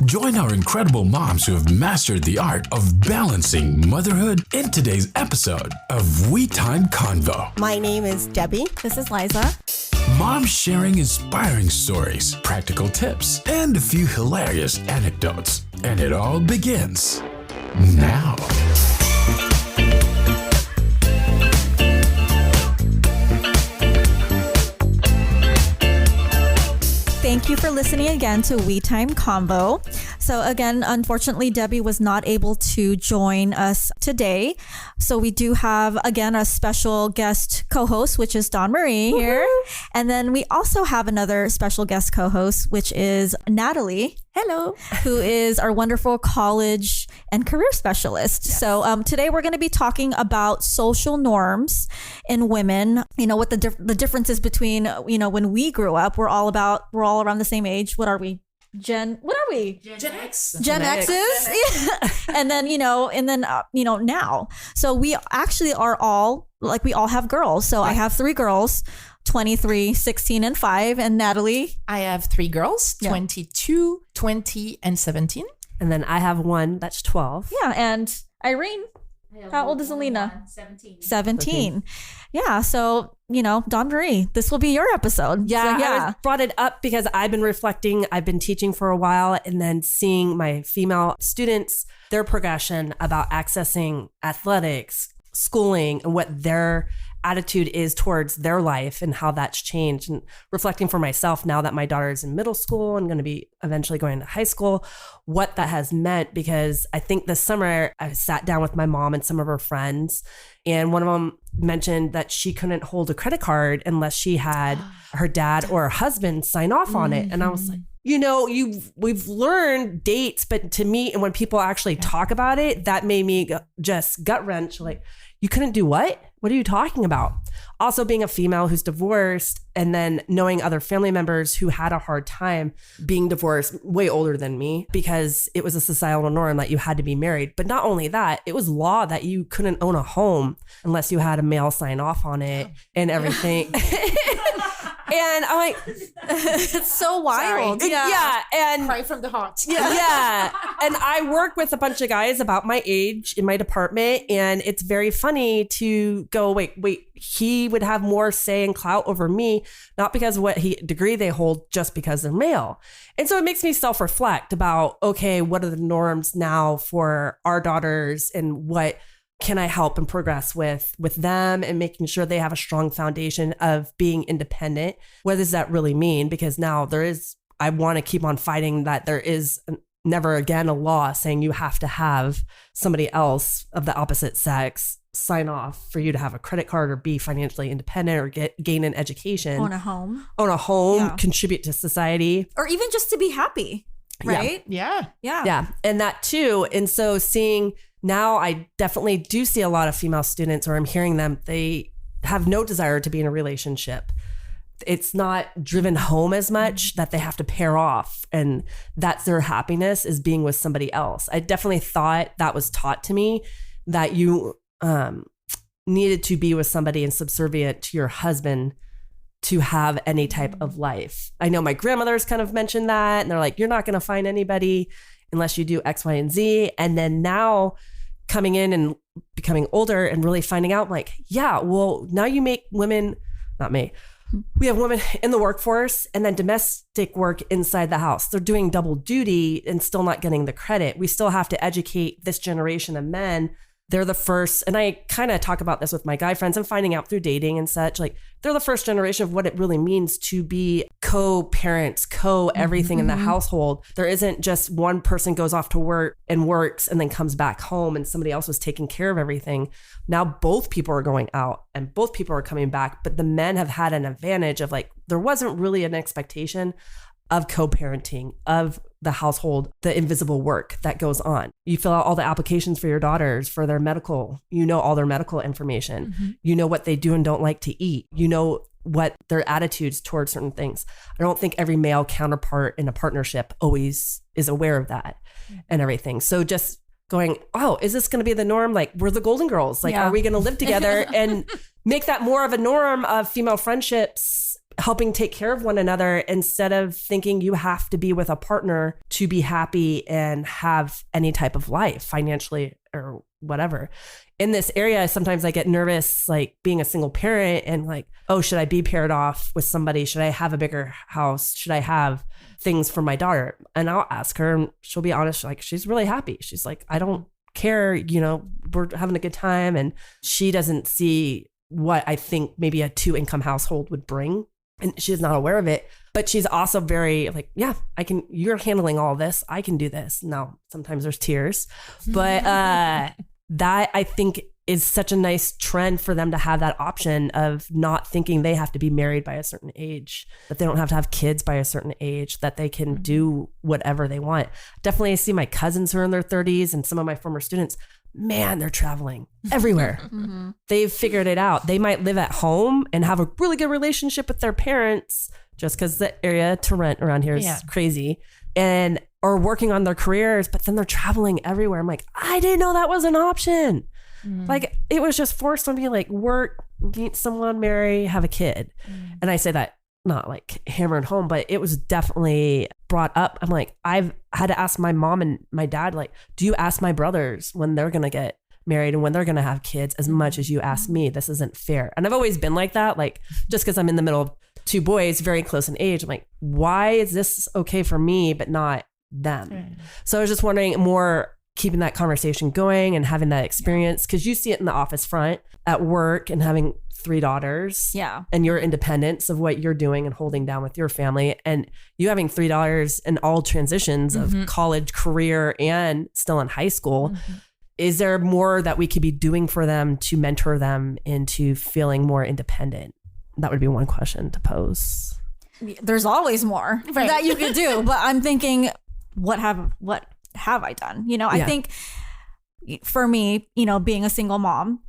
Join our incredible moms who have mastered the art of balancing motherhood in today's episode of We Time Convo. My name is Debbie. This is Liza. Moms sharing inspiring stories, practical tips, and a few hilarious anecdotes. And it all begins now. Thank you for listening again to We Time Convo. So again, unfortunately, Debbie was not able to join us today. So we do have, again, a special guest co-host, which is Dawn Marie here. And then we also have another special guest co-host, which is Nathalie. Hello. Who is our wonderful college and career specialist. Yes. So today we're going to be talking about social norms in women. You know, what the differences between, you know, when we grew up, we're all around the same age. What are we? Gen X. Gen X's. Yeah. And then, now. So we actually are all, we all have girls. So right. I have 3 girls, 23, 16, and 5. And Nathalie? I have 3 girls, 22, 20, and 17. And then I have 1 that's 12. Yeah. And Irene? How old is Alina? 17. Yeah. So, Dawn Marie, this will be your episode. Yeah. So, I brought it up because I've been reflecting. I've been teaching for a while and then seeing my female students, their progression about accessing athletics, schooling, and what their attitude is towards their life and how that's changed, and reflecting for myself now that my daughter is in middle school and going to be eventually going to high school, what that has meant. Because I think this summer I sat down with my mom and some of her friends, and one of them mentioned that she couldn't hold a credit card unless she had her dad or her husband sign off on it. And I was like, we've learned dates, but to me, and when people actually talk about it, that made me just gut wrench. Like, you couldn't do what? What are you talking about? Also, being a female who's divorced and then knowing other family members who had a hard time being divorced, way older than me, because it was a societal norm that you had to be married. But not only that, it was law that you couldn't own a home unless you had a male sign off on it and everything. And I'm like, it's so wild. Yeah. And cry from the heart. Yeah. And I work with a bunch of guys about my age in my department. And it's very funny to go, wait, he would have more say and clout over me, not because of what degree they hold, just because they're male. And so it makes me self-reflect about, okay, what are the norms now for our daughters, and what can I help and progress with them, and making sure they have a strong foundation of being independent? What does that really mean? Because now I want to keep on fighting that there is never again a law saying you have to have somebody else of the opposite sex sign off for you to have a credit card or be financially independent or gain an education. Own a home, contribute to society. Or even just to be happy, right? Yeah. And that too. And so now I definitely do see a lot of female students, or I'm hearing them, they have no desire to be in a relationship. It's not driven home as much that they have to pair off, and that's their happiness, is being with somebody else. I definitely thought that was taught to me, that you needed to be with somebody and subservient to your husband to have any type of life. I know my grandmothers kind of mentioned that, and they're like, you're not going to find anybody unless you do X, Y, and Z. And then now coming in and becoming older and really finding out, like, yeah, well, now you make women, not me, we have women in the workforce and then domestic work inside the house. They're doing double duty and still not getting the credit. We still have to educate this generation of men. They're the first, and I kind of talk about this with my guy friends and finding out through dating and such, like, they're the first generation of what it really means to be co-parents, everything in the household. There isn't just one person goes off to work and works and then comes back home and somebody else was taking care of everything. Now both people are going out and both people are coming back, but the men have had an advantage of, like, there wasn't really an expectation of co-parenting, of the household, the invisible work that goes on. You fill out all the applications for your daughters for their medical, all their medical information. You know what they do and don't like to eat. You know what their attitudes towards certain things. I don't think every male counterpart in a partnership always is aware of that and everything. So just going, oh, is this going to be the norm? Like, we're the Golden Girls. Like, are we going to live together and make that more of a norm of female friendships helping take care of one another instead of thinking you have to be with a partner to be happy and have any type of life financially or whatever. In this area, sometimes I get nervous, like being a single parent and like, oh, should I be paired off with somebody? Should I have a bigger house? Should I have things for my daughter? And I'll ask her and she'll be honest, like she's really happy. She's like, I don't care, we're having a good time. And she doesn't see what I think maybe a 2-income household would bring. And she's not aware of it, but she's also very like, yeah, you're handling all this. I can do this. Now, sometimes there's tears, but that I think is such a nice trend for them to have that option of not thinking they have to be married by a certain age, that they don't have to have kids by a certain age, that they can do whatever they want. Definitely I see my cousins who are in their 30s and some of my former students, man, they're traveling everywhere. They've figured it out. They might live at home and have a really good relationship with their parents just because the area to rent around here is crazy and are working on their careers, but then they're traveling everywhere. I'm like, I didn't know that was an option. Like it was just forced on me, like work, meet someone, marry, have a kid. And I say that not like hammered home, but it was definitely brought up. I'm like, I've had to ask my mom and my dad, like, do you ask my brothers when they're going to get married and when they're going to have kids as much as you ask me? This isn't fair. And I've always been like that. Like, just because I'm in the middle of 2 boys, very close in age, I'm like, why is this okay for me, but not them? So I was just wondering more, keeping that conversation going and having that experience, because you see it in the office front at work and having 3 daughters. Yeah. And your independence of what you're doing and holding down with your family, and you having 3 daughters in all transitions of college, career, and still in high school. Is there more that we could be doing for them to mentor them into feeling more independent? That would be one question to pose. There's always more that you could do, but I'm thinking, what have I done? I think for me, being a single mom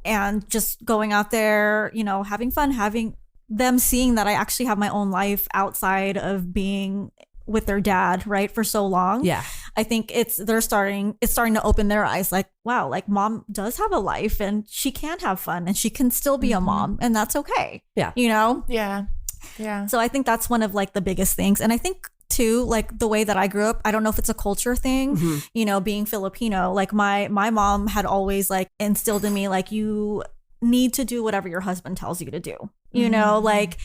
and just going out there, having fun, having them seeing that I actually have my own life outside of being with their dad, right, for so long. Yeah. I think it's starting to open their eyes, like, wow, like mom does have a life and she can have fun and she can still be a mom, and that's okay. Yeah. Yeah. So I think that's one of like the biggest things. And I think too, like the way that I grew up, I don't know if it's a culture thing, being Filipino, like my mom had always like instilled in me, like, you need to do whatever your husband tells you to do, like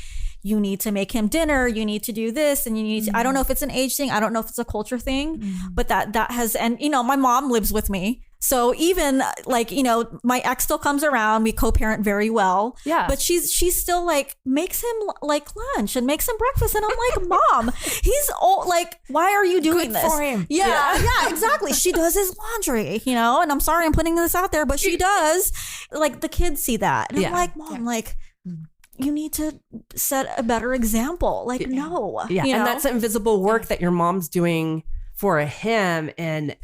you need to make him dinner, you need to do this, and you need to, I don't know if it's an age thing, I don't know if it's a culture thing, but that has, and my mom lives with me. So even like, my ex still comes around, we co-parent very well. Yeah. But she's still like makes him like lunch and makes him breakfast. And I'm like, Mom, he's old. Like, why are you doing Good this? for him. Yeah, exactly. She does his laundry, and I'm sorry I'm putting this out there, but she does. Like the kids see that. And I'm like, Mom, like, you need to set a better example. Like, no. Yeah. And that's invisible work that your mom's doing for him. And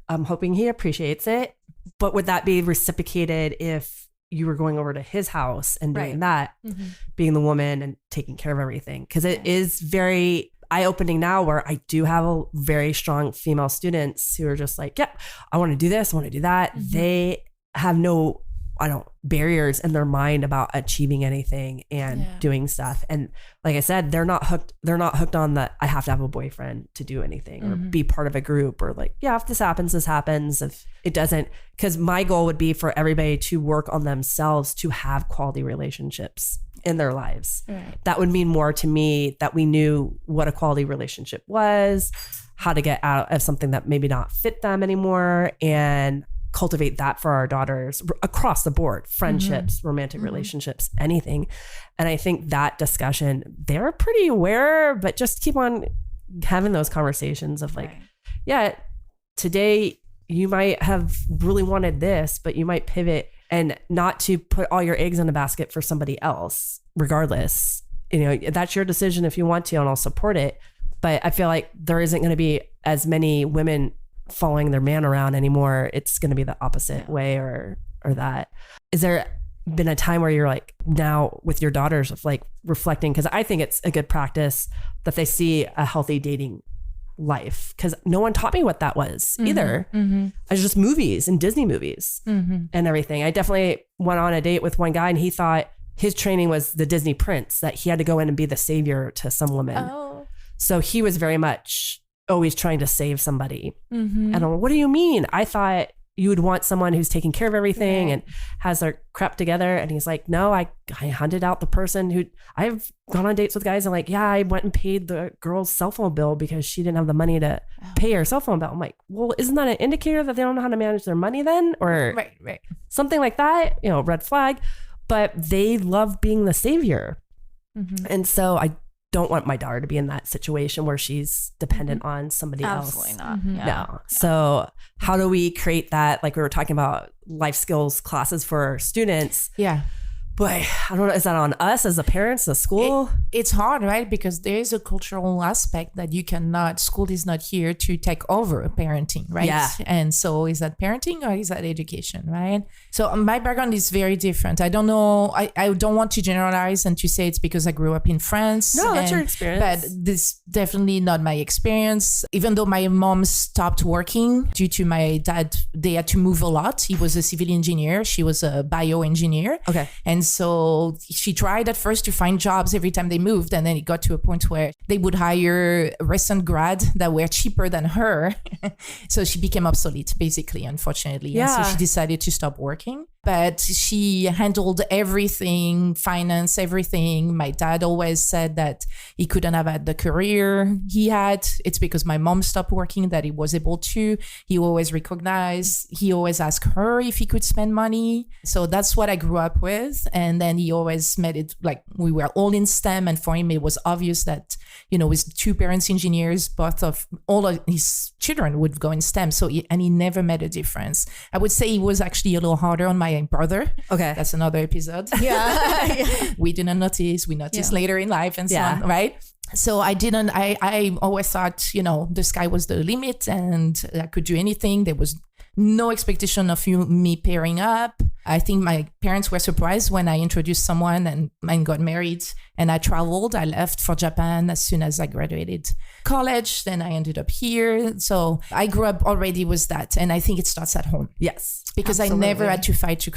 I'm hoping he appreciates it. But would that be reciprocated if you were going over to his house and doing that, being the woman and taking care of everything? Because it is very eye-opening now, where I do have a very strong female students who are just like, yeah, I want to do this, I want to do that. They have no barriers in their mind about achieving anything and doing stuff. And like I said, they're not hooked on that I have to have a boyfriend to do anything or be part of a group, or like, yeah, if this happens, this happens. If it doesn't, because my goal would be for everybody to work on themselves to have quality relationships in their lives. That would mean more to me, that we knew what a quality relationship was, how to get out of something that maybe not fit them anymore, and cultivate that for our daughters across the board, friendships, romantic relationships, anything. And I think that discussion, they're pretty aware, but just keep on having those conversations of like, yeah, today you might have really wanted this, but you might pivot, and not to put all your eggs in a basket for somebody else, regardless. That's your decision if you want to, and I'll support it. But I feel like there isn't going to be as many women following their man around anymore. It's going to be the opposite way, or that. Is there been a time where you're like, now with your daughters, of like reflecting? Because I think it's a good practice that they see a healthy dating life, because no one taught me what that was either. I was just movies and Disney movies and everything. I definitely went on a date with one guy and he thought his training was the Disney prince, that he had to go in and be the savior to some woman. Oh. So he was very much always trying to save somebody. Mm-hmm. And I'm like, what do you mean? I thought you would want someone who's taking care of everything and has their crap together. And he's like, no, I hunted out the person who, I've gone on dates with guys and like, yeah, I went and paid the girl's cell phone bill because she didn't have the money to pay her cell phone bill. I'm like, well, isn't that an indicator that they don't know how to manage their money then? Or Right. something like that, red flag. But they love being the savior. Mm-hmm. And so I don't want my daughter to be in that situation where she's dependent on somebody Absolutely else. not. Mm-hmm. Yeah. No. So how do we create that? Like we were talking about life skills classes for students. Yeah. But I don't know, is that on us as the parents, the school? It's hard, right? Because there is a cultural aspect that school is not here to take over parenting, right? Yeah. And so is that parenting or is that education, right? So my background is very different. I don't know. I don't want to generalize and to say it's because I grew up in France. No, that's your experience. But this definitely not my experience. Even though my mom stopped working due to my dad, they had to move a lot. He was a civil engineer. She was a bioengineer. Okay. And so she tried at first to find jobs every time they moved. And then it got to a point where they would hire recent grad that were cheaper than her. So she became obsolete, basically, unfortunately. Yeah. And so she decided to stop working. But she handled everything, finance, everything. My dad always said that he couldn't have had the career he had. It's because my mom stopped working that he was able to. He always recognized, he always asked her if he could spend money. So that's what I grew up with. And then he always made it like we were all in STEM. And for him, it was obvious that, with two parents engineers, all of his children would go in STEM. So he never made a difference. I would say he was actually a little harder on my brother. Okay. That's another episode. Yeah. We didn't notice. We noticed later in life and so on, right? So I always thought, the sky was the limit and I could do anything. There was no expectation of me pairing up. I think my parents were surprised when I introduced someone and got married and I traveled. I left for Japan as soon as I graduated college. Then I ended up here. So I grew up already with that. And I think it starts at home. Yes. Because Absolutely. I never had to fight to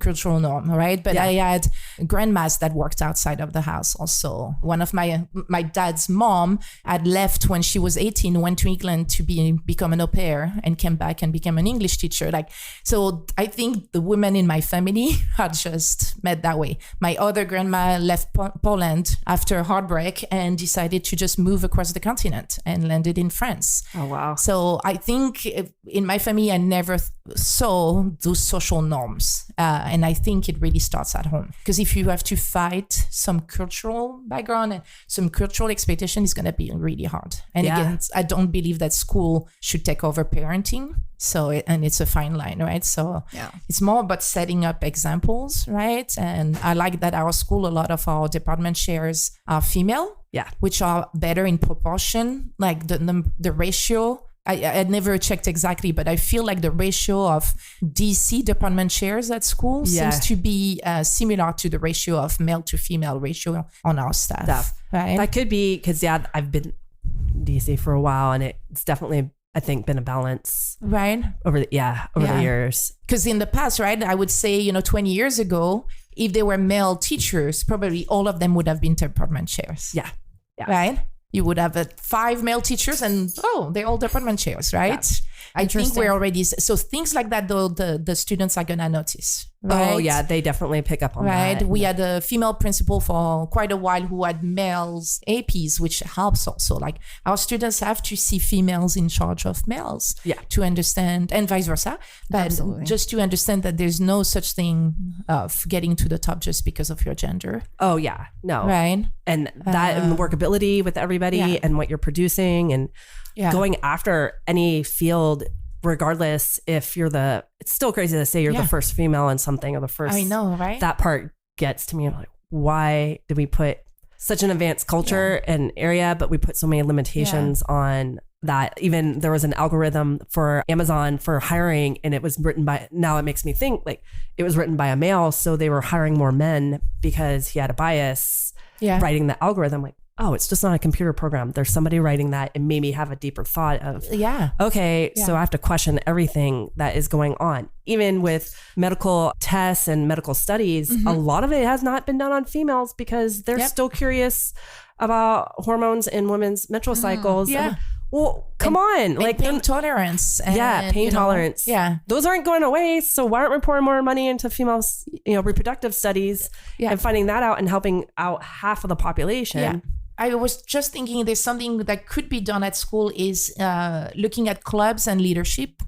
cultural norm, right? But I had grandmas that worked outside of the house also. One of my dad's mom had left when she was 18, went to England to become an au pair and came back and became an English teacher. So I think the women in my family are just met that way. My other grandma left Poland after heartbreak and decided to just move across the continent and landed in France. Oh, wow. So I think in my family, I never saw those social norms. And I think it really starts at home. Because if you have to fight some cultural background and some cultural expectation, it's going to be really hard. And again, I don't believe that school should take over parenting. And it's a fine line, right? So it's more about setting up examples, right? And I like that our school, a lot of our department chairs are female, which are better in proportion, like the ratio. I never checked exactly, but I feel like the ratio of DC department chairs at school seems to be similar to the ratio of male to female ratio on our staff. Right? That could be because, I've been DC for a while and it's definitely, I think, been a balance. Right. Over the years. Because in the past, right, I would say, 20 years ago, if they were male teachers, probably all of them would have been department chairs. Yeah. Right? You would have 5 male teachers and, they're all department chairs, right? Yeah. I think we're already, so things like that, though, the students are going to notice. Right? Oh, yeah, they definitely pick up on that. Right. We had a female principal for quite a while who had males APs, which helps also. Like our students have to see females in charge of males to understand, and vice versa. But just to understand that there's no such thing of getting to the top just because of your gender. Oh, yeah. No. Right. And that and the workability with everybody and what you're producing and going after any field, regardless if you're it's still crazy to say you're the first female in something or the first. I know, right? That part gets to me. I'm like, why did we put such an advanced culture and area, but we put so many limitations on that? Even there was an algorithm for Amazon for hiring and it was written by, now it makes me think like it was written by a male. So they were hiring more men because he had a bias writing the algorithm. Like, oh, it's just not a computer program. There's somebody writing that. It made me have a deeper thought of, okay, so I have to question everything that is going on. Even with medical tests and medical studies, a lot of it has not been done on females because they're still curious about hormones in women's menstrual cycles. Yeah. Well, come on. Like pain tolerance. And, pain tolerance. Yeah. Those aren't going away. So why aren't we pouring more money into females, reproductive studies and finding that out and helping out half of the population? Yeah. I was just thinking there's something that could be done at school is looking at clubs and leadership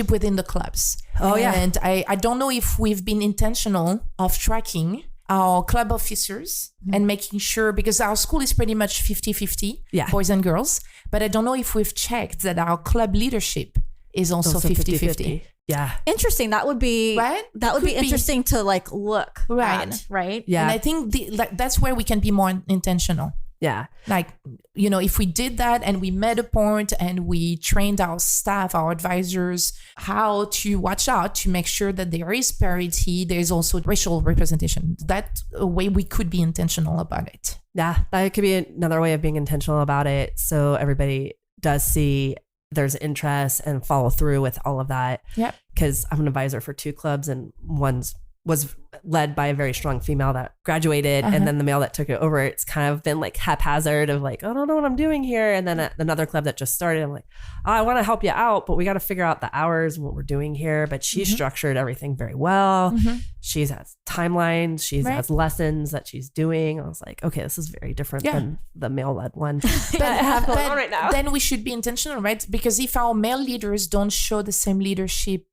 within the clubs. Oh, yeah. And I don't know if we've been intentional of tracking our club officers and making sure, because our school is pretty much 50-50, boys and girls. But I don't know if we've checked that our club leadership is also 50-50. Yeah. Interesting. That would be right. That would be interesting to like look at, right? Yeah. And I think that's where we can be more intentional. Yeah. Like, if we did that and we made a point and we trained our staff, our advisors, how to watch out to make sure that there is parity, there's also racial representation. That a way we could be intentional about it. Yeah. That could be another way of being intentional about it. So everybody does see there's interest and follow through with all of that. Yeah. Because I'm an advisor for 2 clubs and one's was led by a very strong female that graduated, and then the male that took it over. It's kind of been like haphazard of like, I don't know what I'm doing here. And then at another club that just started, I'm like, oh, I want to help you out, but we got to figure out the hours and what we're doing here. But she structured everything very well. She has timelines. She has lessons that she's doing. I was like, okay, this is very different than the male-led one that I have going on right now. Then we should be intentional, right? Because if our male leaders don't show the same leadership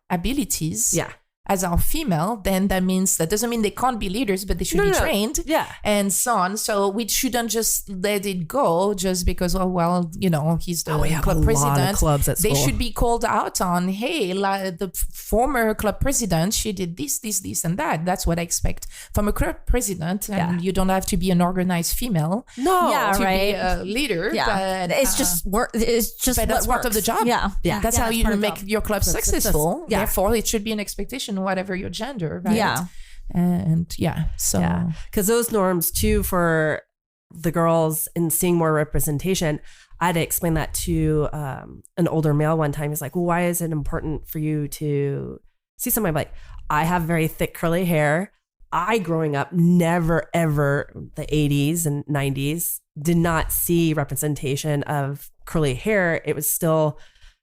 abilities, as our female, then that doesn't mean they can't be leaders, but they should be trained and so on. So we shouldn't just let it go just because, he's the club president. Clubs at school. They should be called out on, hey, the former club president, she did this, and that. That's what I expect from a club president. And you don't have to be an organized female to be a leader. Yeah. But it's just work. It's just but that's part of the job. Yeah. That's how you make your club successful. Yeah. Therefore, it should be an expectation, whatever your gender, right? Yeah. And because those norms too for the girls and seeing more representation, I had to explain that to an older male one time. He's like, well, why is it important for you to see somebody? Like, I have very thick curly hair. I, growing up, never ever, the 80s and 90s, did not see representation of curly hair. It was still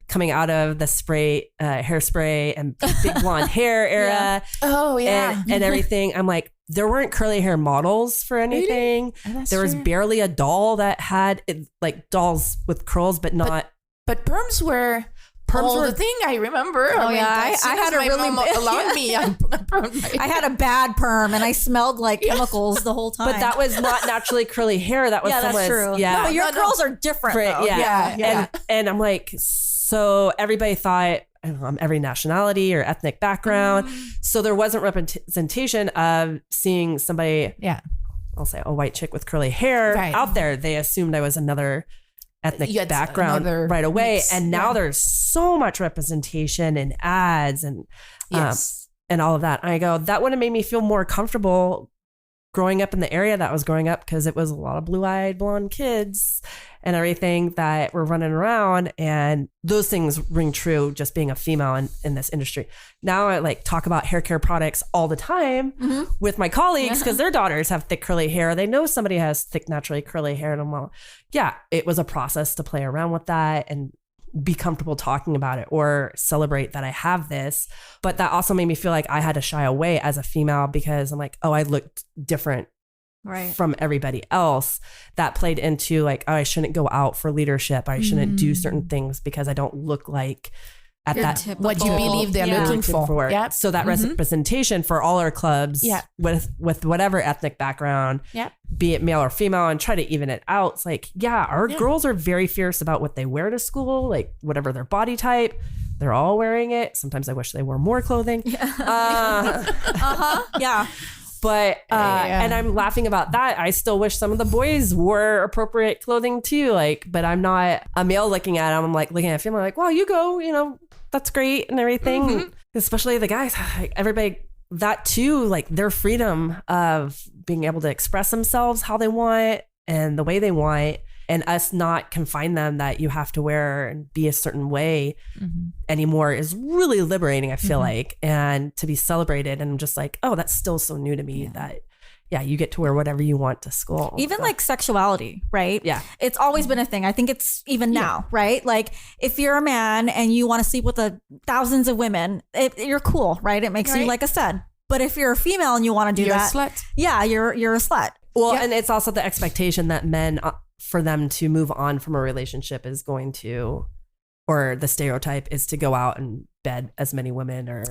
coming out of the hairspray and big blonde hair era. Oh, yeah. And everything. I'm like, there weren't curly hair models for anything. Really? There was barely a doll that had like dolls with curls, but not. But perms were the thing, I remember. Oh, I had a really allowed me. I had a bad perm and I smelled like chemicals the whole time. But that was not naturally curly hair. That was that's true. Yeah. No, but your curls are different. Though. Yeah. And I'm like, so everybody thought I'm every nationality or ethnic background. So there wasn't representation of seeing somebody, I'll say a white chick with curly hair out there. They assumed I was another ethnic background right away. Mix. And now there's so much representation in ads and all of that. And I go, that would have made me feel more comfortable growing up in the area that I was growing up, because it was a lot of blue-eyed blonde kids and everything that were running around, and those things ring true just being a female in this industry. Now I like talk about hair care products all the time with my colleagues because their daughters have thick curly hair. They know somebody has thick naturally curly hair, and I'm like, it was a process to play around with that and be comfortable talking about it or celebrate that I have this. But that also made me feel like I had to shy away as a female because I'm like, oh, I looked different from everybody else. That played into like, oh, I shouldn't go out for leadership. I shouldn't do certain things because I don't look like at that what you believe they're looking for. Yeah. So that representation for all our clubs with whatever ethnic background, be it male or female, and try to even it out. It's like, our girls are very fierce about what they wear to school, like whatever their body type. They're all wearing it. Sometimes I wish they wore more clothing. But, and I'm laughing about that. I still wish some of the boys wore appropriate clothing too. Like, but I'm not a male looking at them. I'm like looking at a female like, well, you go, that's great and everything. Especially the guys, everybody, that too, like their freedom of being able to express themselves how they want. and the way they want, and us not confine them that you have to wear and be a certain way anymore is really liberating, I feel like, and to be celebrated. And I'm just like, oh, that's still so new to me that, you get to wear whatever you want to school. Even like sexuality, right? Yeah. It's always been a thing. I think it's even now, right? Like if you're a man and you want to sleep with thousands of women, you're cool, right? It makes you like a stud. But if you're a female and you want to do that, you're a slut. Yeah, you're a slut. Well, and it's also the expectation that men, for them to move on from a relationship is going to, or the stereotype is to go out and bed as many women or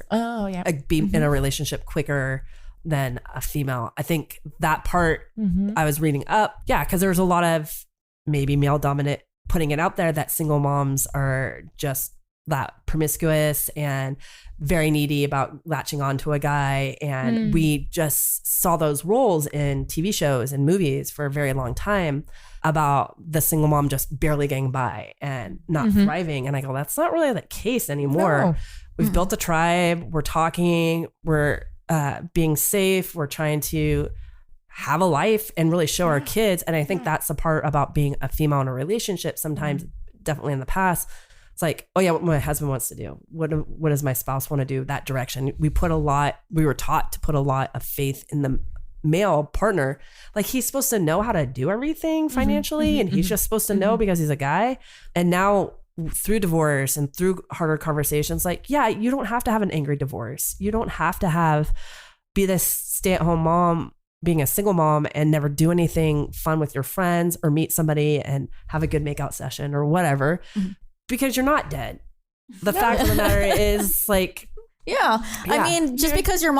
be in a relationship quicker than a female. I think that part I was reading up. Yeah, because there's a lot of maybe male dominant putting it out there that single moms are just that promiscuous and very needy about latching onto a guy. And we just saw those roles in TV shows and movies for a very long time about the single mom just barely getting by and not thriving. And I go, that's not really the case anymore. No. We've built a tribe. We're talking. We're being safe. We're trying to have a life and really show our kids. And I think that's the part about being a female in a relationship. Sometimes, definitely in the past, it's like, oh yeah, what my husband wants to do. What does my spouse want to do? That direction. We were taught to put a lot of faith in the male partner. Like he's supposed to know how to do everything financially, and he's just supposed to know because he's a guy. And now through divorce and through harder conversations, like, yeah, you don't have to have an angry divorce. You don't have to be this stay-at-home mom, being a single mom and never do anything fun with your friends or meet somebody and have a good makeout session or whatever, because you're not dead. The fact of the matter is, like, I mean, just because your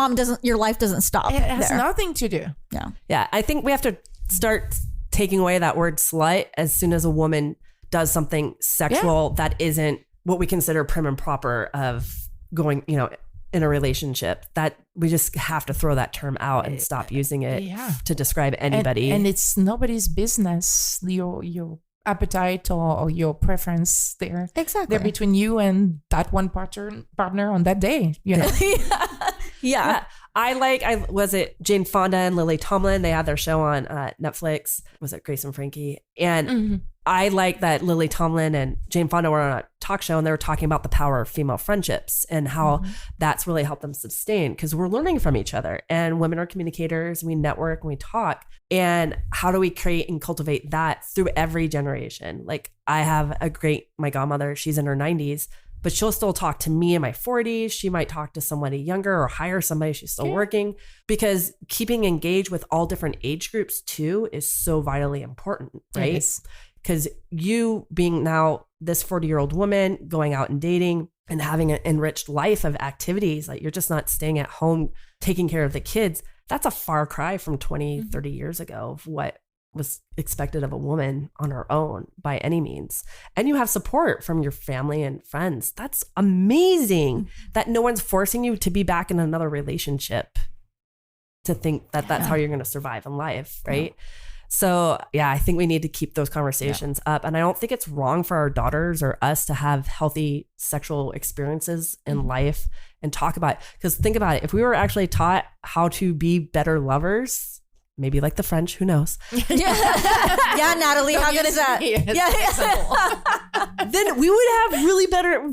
life doesn't stop. It has nothing to do. Yeah. I think we have to start taking away that word slut as soon as a woman does something sexual that isn't what we consider prim and proper of going, in a relationship. That we just have to throw that term out and stop using it to describe anybody. And it's nobody's business, your appetite or your preference there. Exactly. They're between you and that one partner on that day, Yeah. Was it Jane Fonda and Lily Tomlin? They had their show on Netflix. Was it Grace and Frankie? And I like that Lily Tomlin and Jane Fonda were on a talk show and they were talking about the power of female friendships and how that's really helped them sustain, because we're learning from each other, and women are communicators. We network and we talk. And how do we create and cultivate that through every generation? Like I have my godmother, she's in her 90s, but she'll still talk to me in my 40s. She might talk to somebody younger or hire somebody. She's still working, because keeping engaged with all different age groups too is so vitally important, right? Because you being now this 40-year-old woman going out and dating and having an enriched life of activities, like you're just not staying at home taking care of the kids. That's a far cry from 20, 30 years ago of what was expected of a woman on her own by any means. And you have support from your family and friends. That's amazing that no one's forcing you to be back in another relationship to think that that's how you're going to survive in life, right? So I think we need to keep those conversations up. And I don't think it's wrong for our daughters or us to have healthy sexual experiences in life and talk about it. Because think about it, if we were actually taught how to be better lovers, maybe like the French, who knows? Natalie, how good is that? Then we would have really better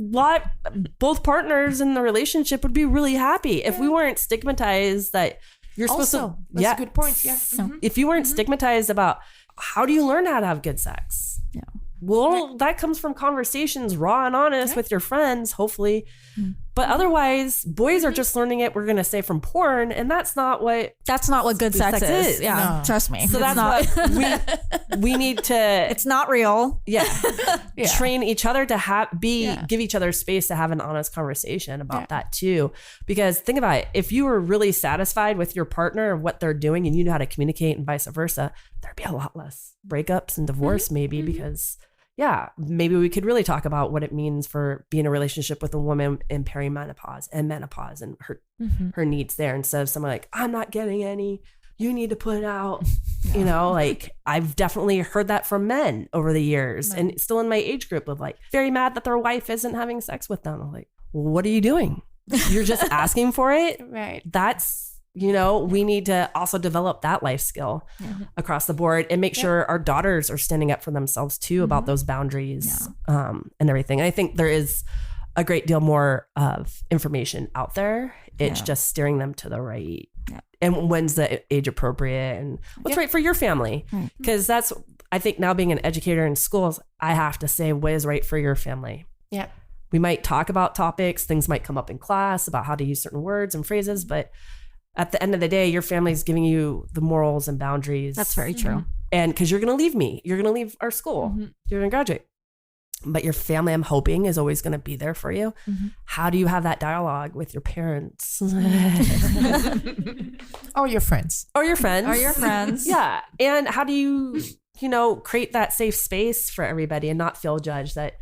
both partners in the relationship would be really happy if we weren't stigmatized that you're supposed to. That's a good point. Yeah. If you weren't stigmatized about how do you learn how to have good sex? Yeah. Well, that comes from conversations raw and honest with your friends, hopefully. But otherwise, boys are just learning it, we're going to say, from porn. And that's not what good sex is. Yeah. No. Trust me. So that's what we need to. It's not real. Train each other to give each other space to have an honest conversation about that too. Because think about it. If you were really satisfied with your partner and what they're doing and you know how to communicate and vice versa, there'd be a lot less breakups and divorce maybe because maybe we could really talk about what it means for being in a relationship with a woman in perimenopause and menopause and her needs there, instead of someone like, I'm not getting any, you need to put it out. Like I've definitely heard that from men over the years and still in my age group of like very mad that their wife isn't having sex with them. I'm like, well, what are you doing? You're just asking for it. Right. That's we need to also develop that life skill across the board and make sure our daughters are standing up for themselves too about those boundaries and everything. And I think there is a great deal more of information out there. It's just steering them to the right and when's the age appropriate and what's right for your family. Because that's, I think now being an educator in schools, I have to say what is right for your family. Yeah. We might talk about topics, things might come up in class about how to use certain words and phrases, but at the end of the day, your family's giving you the morals and boundaries. That's very true. And because you're going to leave me, you're going to leave our school, you're going to graduate. But your family, I'm hoping, is always going to be there for you. How do you have that dialogue with your parents? Or your friends. Or your friends. Or your friends. Yeah. And how do you, create that safe space for everybody and not feel judged that,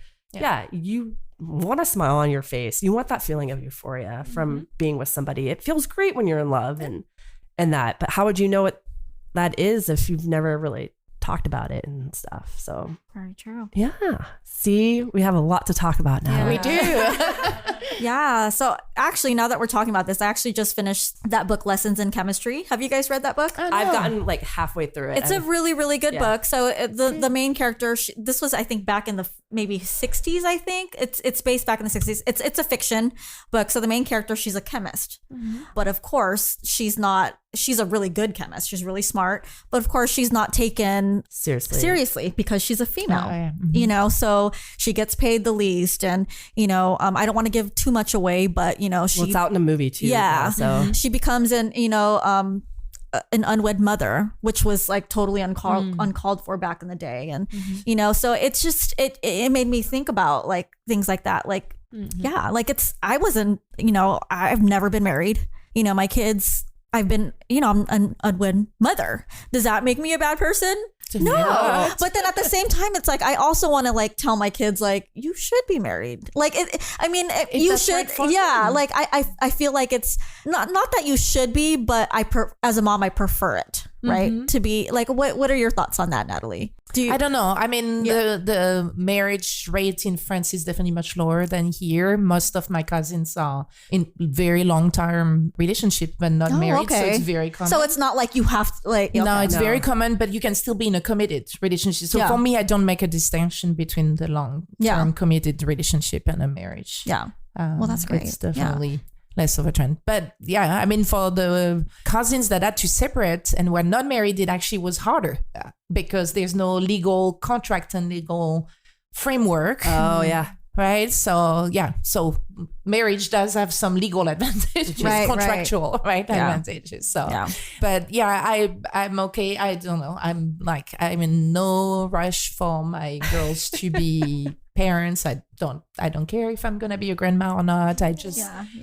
you want a smile on your face. You want that feeling of euphoria from being with somebody. It feels great when you're in love and that. But how would you know what that is if you've never really talked about it and stuff? So very true. Yeah. See, we have a lot to talk about now. We do. Yeah. So actually, now that we're talking about this, I actually just finished that book, Lessons in Chemistry. Have you guys read that book? I've gotten like halfway through it. It's a really, really good book. So the main character, this was, I think, back in the maybe 60s, I think. It's based back in the 60s. It's a fiction book. So the main character, she's a chemist. But of course, she's a really good chemist. She's really smart. But of course, she's not taken seriously because she's a female. So she gets paid the least. And, I don't want to give too much away, but, it's out in a movie too. Yeah. So she becomes an unwed mother, which was like totally uncalled for back in the day. And, so it's just, it made me think about like things like that. Like, I've never been married. My kids, I'm an unwed mother. Does that make me a bad person? No. But then at the same time, it's like, I also want to like tell my kids, like, you should be married. Like, you should. Yeah. Like, I feel like it's not that you should be, but as a mom, I prefer it. Right. To be like, what are your thoughts on that, Nathalie? I don't know. I mean, the marriage rate in France is definitely much lower than here. Most of my cousins are in very long-term relationship but not married. Okay. So it's very common. So it's not like you have to like... No, it's very common, but you can still be in a committed relationship. So for me, I don't make a distinction between the long-term committed relationship and a marriage. Yeah. Well, that's great. It's definitely... less of a trend. But yeah, I mean, for the cousins that had to separate and were not married, it actually was harder because there's no legal contract and legal framework. Oh, yeah. Right. So, so marriage does have some legal advantages, contractual advantages. So, but I'm okay. I don't know. I'm in no rush for my girls to be parents. I don't care if I'm gonna be a grandma or not. I just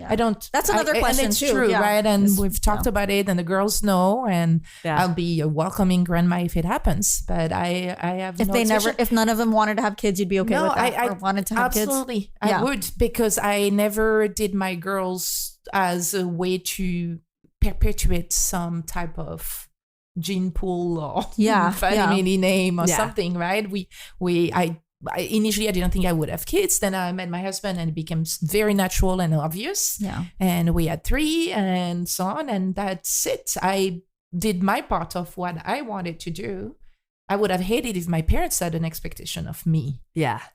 I don't. That's another question and it's too. True, right? And we've talked about it, and the girls know, and I'll be a welcoming grandma if it happens. But I have if none of them wanted to have kids, you'd be okay with that. I wanted to have kids. Absolutely, I would, because I never did my girls as a way to perpetuate some type of gene pool or family name or something, right? Initially, I didn't think I would have kids. Then I met my husband and it became very natural and obvious. Yeah. And we had 3 and so on. And that's it. I did my part of what I wanted to do. I would have hated if my parents had an expectation of me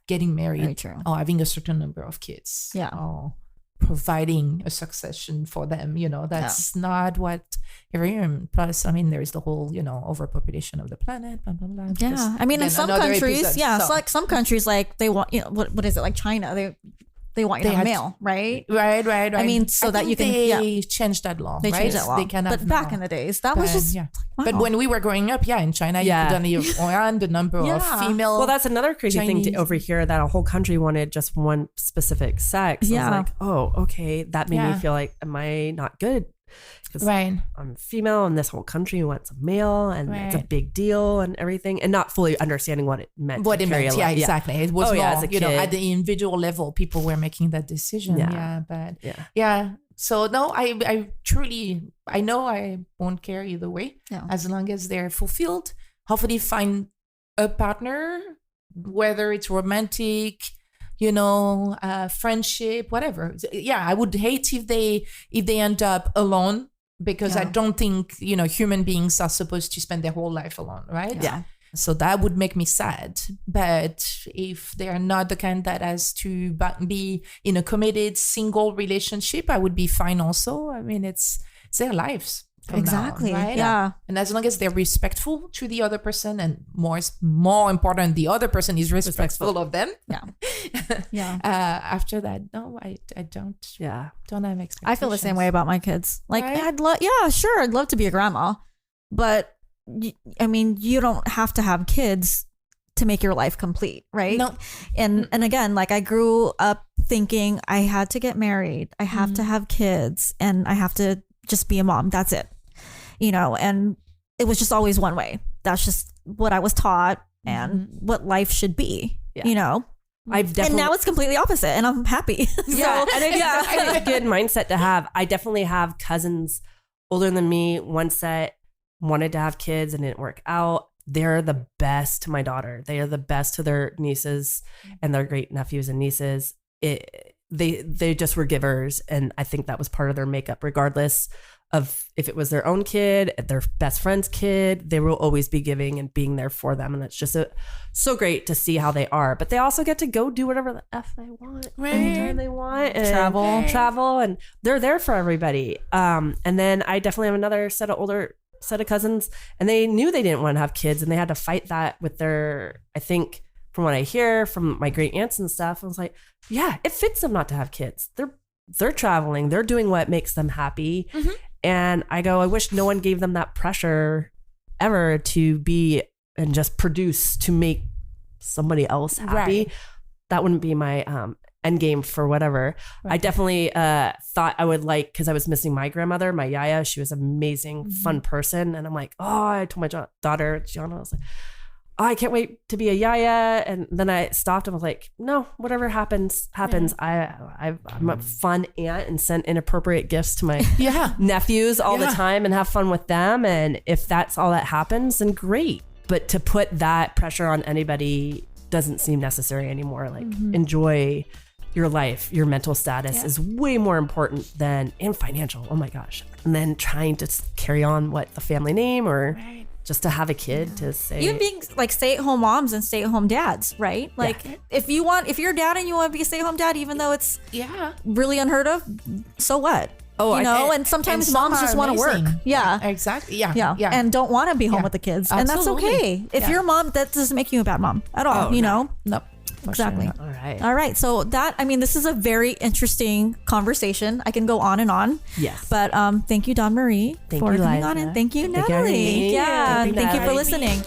getting married or having a certain number of kids. Yeah. Or providing a succession for them. That's not what everyone. Plus, I mean, there is the whole, overpopulation of the planet, blah, blah, blah. Yeah. I mean, in some countries, it's like some countries, like they want, what is it, like China, they want you to have a male, right? Right. I mean, so that you can... They changed that law, They changed that law. They can but back in the days, that was just... Wow. But when we were growing up, in China, you could only run the number of female... Well, that's another crazy thing to overhear, that a whole country wanted just one specific sex. I was like, oh, okay. That made me feel like, am I not good? Because I'm female and this whole country wants a male and it's a big deal and everything, and not fully understanding what it meant. Exactly. It was more, as a kid, at the individual level, people were making that decision. So no, I truly, I know I won't care either way, as long as they're fulfilled. Hopefully find a partner, whether it's romantic, friendship, whatever. I would hate if they end up alone because I don't think, human beings are supposed to spend their whole life alone, right? Yeah. So that would make me sad. But if they are not the kind that has to be in a committed single relationship, I would be fine also. I mean, it's their lives. Exactly. Now, right? Yeah. And as long as they're respectful to the other person, and more important, the other person is respectful of them. Yeah. Yeah. After that, no, I don't. Yeah. Don't have expectations. I feel the same way about my kids. Like, Right? I'd love to be a grandma, but you don't have to have kids to make your life complete, right? No. And again, like I grew up thinking I had to get married, I have to have kids, and I have to just be a mom. That's it, and it was just always one way. That's just what I was taught and what life should be, I've definitely, and now it's completely opposite, and I'm happy. yeah, and it's a good mindset to have. I definitely have cousins older than me. One set wanted to have kids and didn't work out. They're the best to my daughter. They are the best to their nieces and their great nephews and nieces. They just were givers, and I think that was part of their makeup, regardless of if it was their own kid, their best friend's kid. They will always be giving and being there for them, and it's just so great to see how they are. But they also get to go do whatever the F they want, anytime they want, and travel, and they're there for everybody. And then I definitely have another set of cousins, and they knew they didn't want to have kids, and they had to fight that with their, I think from what I hear from my great aunts and stuff, I was like, yeah, it fits them not to have kids. They're traveling, they're doing what makes them happy. And I go, I wish no one gave them that pressure ever to be and just produce to make somebody else happy. Right. That wouldn't be my end game for whatever. Right. I definitely thought I would because I was missing my grandmother, my yaya. She was an amazing, fun person. And I'm like, I told my daughter, Gianna, I was like, I can't wait to be a yaya. And then I stopped and was like, no, whatever happens. I'm a fun aunt and sent inappropriate gifts to my nephews all the time and have fun with them. And if that's all that happens, then great. But to put that pressure on anybody doesn't seem necessary anymore. Like enjoy your life. Your mental status is way more important and financial. Oh my gosh. And then trying to carry on the family name or just to have a kid to say. Even being like stay-at-home moms and stay-at-home dads, right? Like if you're a dad and you want to be a stay-at-home dad, even though it's really unheard of, so what? Oh, and sometimes moms just want to work. Yeah, exactly. Yeah. And don't want to be home with the kids. Absolutely. And that's okay. If you're a mom, that doesn't make you a bad mom at all, know? Nope. Exactly. Sure. All right. So this is a very interesting conversation. I can go on and on. Yes. But thank you, Dawn Marie, for coming Liza. on, and thank you, Natalie. Yeah. Thank you for listening.